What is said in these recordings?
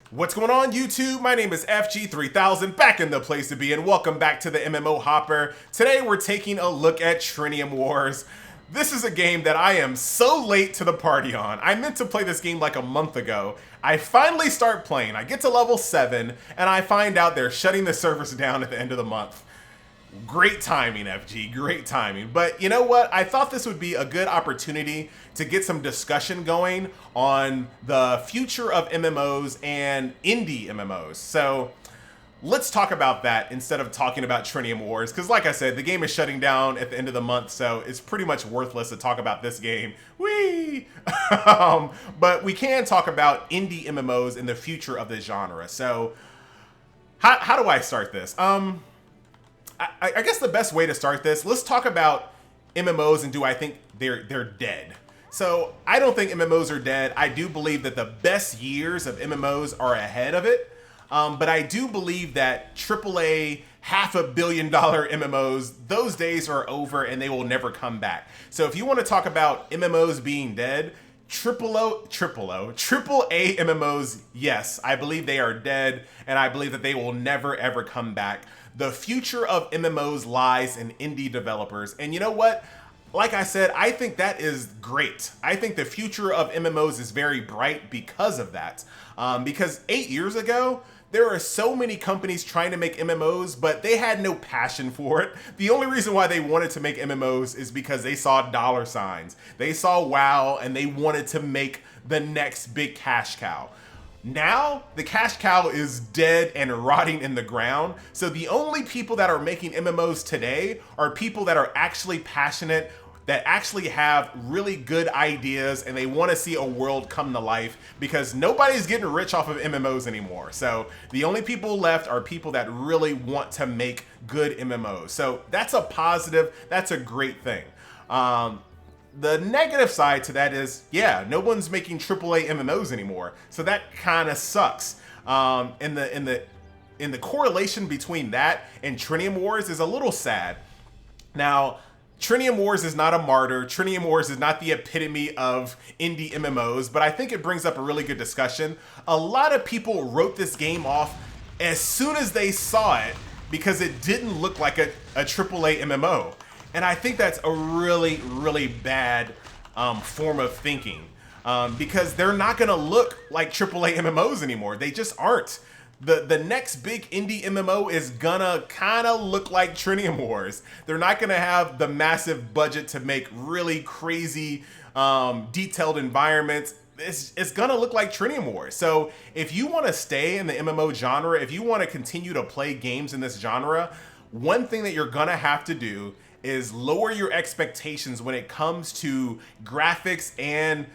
What's going on, YouTube? My name is FG3000, back in the place to be, and welcome back to the MMO Hopper. Today we're taking a look at Trinium Wars. This is a game that I am so late to the party on. I meant to play this game like a month ago. I finally start playing. I get to level 7, and I find out they're shutting the servers down at the end of the month. Great timing, FG, great timing. But you know what? I thought this would be a good opportunity to get some discussion going on the future of MMOs and indie MMOs. So let's talk about that instead of talking about Trinium Wars, because like I said, the game is shutting down at the end of the month, so it's pretty much worthless to talk about this game. Whee! But we can talk about indie MMOs and the future of the genre. So how do I start this? I guess the best way to start this, let's talk about MMOs and do I think they're dead. So I don't think MMOs are dead. I do believe that the best years of MMOs are ahead of it. But I do believe that AAA $500 million MMOs, those days are over and they will never come back. So if you want to talk about MMOs being dead, AAA MMOs, yes, I believe they are dead, and I believe that they will never ever come back. The future of MMOs lies in indie developers. And you know what? Like I said, I think that is great. I think the future of MMOs is very bright because of that. Because 8 years ago, there are so many companies trying to make MMOs, but they had no passion for it. The only reason why they wanted to make MMOs is because they saw dollar signs. They saw WoW and they wanted to make the next big cash cow. Now, the cash cow is dead and rotting in the ground. So the only people that are making MMOs today are people that are actually passionate, that actually have really good ideas, and they want to see a world come to life, because nobody's getting rich off of MMOs anymore. So the only people left are people that really want to make good MMOs. So that's a positive, that's a great thing. The negative side to that is, yeah, no one's making AAA MMOs anymore, so that kind of sucks. In the correlation between that and Trinium Wars is a little sad. Now, Trinium Wars is not a martyr. Trinium Wars is not the epitome of indie MMOs, but I think it brings up a really good discussion. A lot of people wrote this game off as soon as they saw it because it didn't look like a AAA MMO. And I think that's a really, really bad form of thinking, because they're not going to look like AAA MMOs anymore. They just aren't. The next big indie MMO is gonna kind of look like Trinium Wars. They're not going to have the massive budget to make really crazy detailed environments. It's going to look like Trinium Wars. So if you want to stay in the MMO genre, if you want to continue to play games in this genre, one thing that you're going to have to do is lower your expectations when it comes to graphics and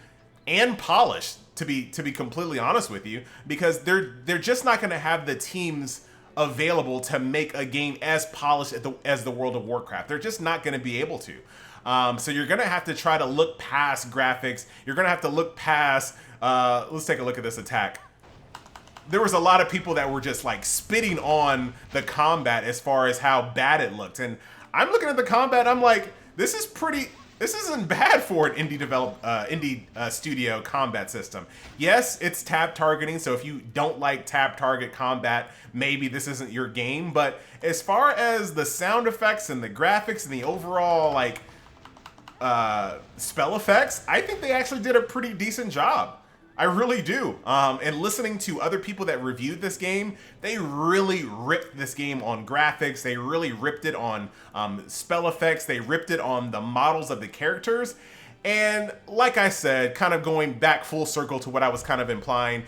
polish, to be completely honest with you, because they're just not going to have the teams available to make a game as polished as the World of Warcraft. They're just not going to be able to. So you're going to have to try to look past graphics. You're going to have to look past, let's take a look at this attack. There was a lot of people that were just like spitting on the combat as far as how bad it looked. And I'm looking at the combat, I'm like, this isn't bad for an indie studio combat system. Yes, it's tab targeting, so if you don't like tab target combat, maybe this isn't your game. But as far as the sound effects and the graphics and the overall like spell effects, I think they actually did a pretty decent job. I really do. And listening to other people that reviewed this game, they really ripped this game on graphics. They really ripped it on spell effects. They ripped it on the models of the characters. And like I said, kind of going back full circle to what I was kind of implying,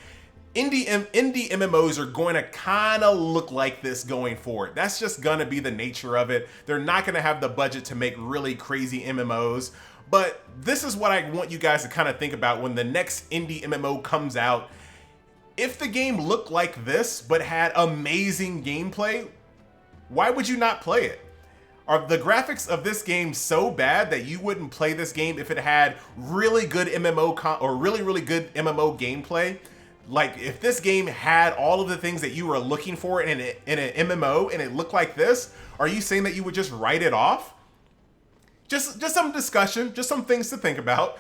indie MMOs are going to kind of look like this going forward. That's just going to be the nature of it. They're not going to have the budget to make really crazy MMOs. But this is what I want you guys to kind of think about when the next indie MMO comes out. If the game looked like this, but had amazing gameplay, why would you not play it? Are the graphics of this game so bad that you wouldn't play this game if it had really good really good MMO gameplay? Like, if this game had all of the things that you were looking for in an MMO and it looked like this, are you saying that you would just write it off? Just some discussion, just some things to think about.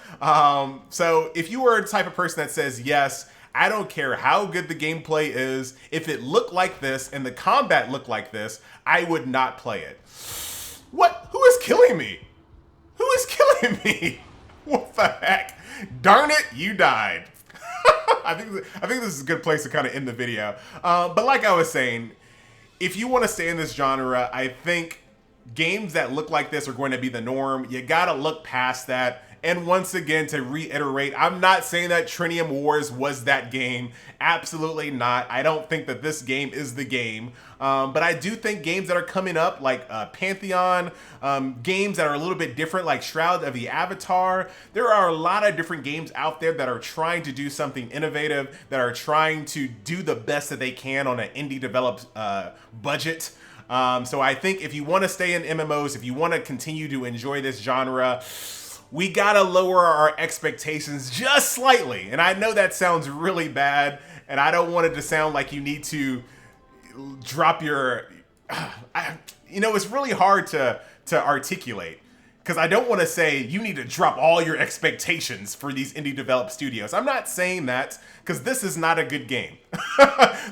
So if you are the type of person that says, yes, I don't care how good the gameplay is. If it looked like this and the combat looked like this, I would not play it. What? Who is killing me? Who is killing me? What the heck? Darn it, you died. I think this is a good place to kind of end the video. But like I was saying, if you want to stay in this genre, I think games that look like this are going to be the norm. You gotta look past that. And once again, to reiterate, I'm not saying that Trinium Wars was that game. Absolutely not. I don't think that this game is the game. But I do think games that are coming up, like Pantheon, games that are a little bit different, like Shroud of the Avatar. There are a lot of different games out there that are trying to do something innovative, that are trying to do the best that they can on an indie developed budget. So I think if you want to stay in MMOs, if you want to continue to enjoy this genre, we gotta lower our expectations just slightly. And I know that sounds really bad, and I don't want it to sound like you need to drop your, it's really hard to articulate, because I don't want to say you need to drop all your expectations for these indie developed studios. I'm not saying that, because this is not a good game.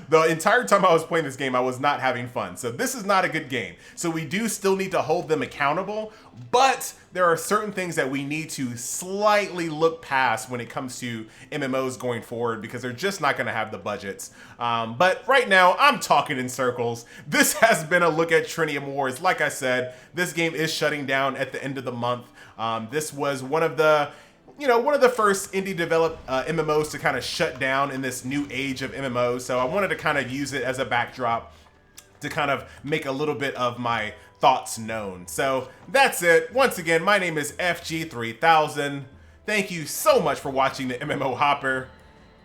The entire time I was playing this game, I was not having fun. So this is not a good game. So we do still need to hold them accountable, but there are certain things that we need to slightly look past when it comes to MMOs going forward, because they're just not going to have the budgets. But right now, I'm talking in circles. This has been a look at Trinium Wars. Like I said, this game is shutting down at the end of the month. This was one of the first indie developed MMOs to kind of shut down in this new age of MMOs. So I wanted to kind of use it as a backdrop to kind of make a little bit of my thoughts known. So that's it. Once again, my name is FG3000. Thank you so much for watching the MMO Hopper,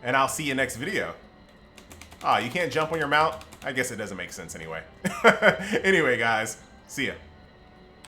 and I'll see you next video. You can't jump on your mount? I guess it doesn't make sense anyway. Anyway, guys, see ya.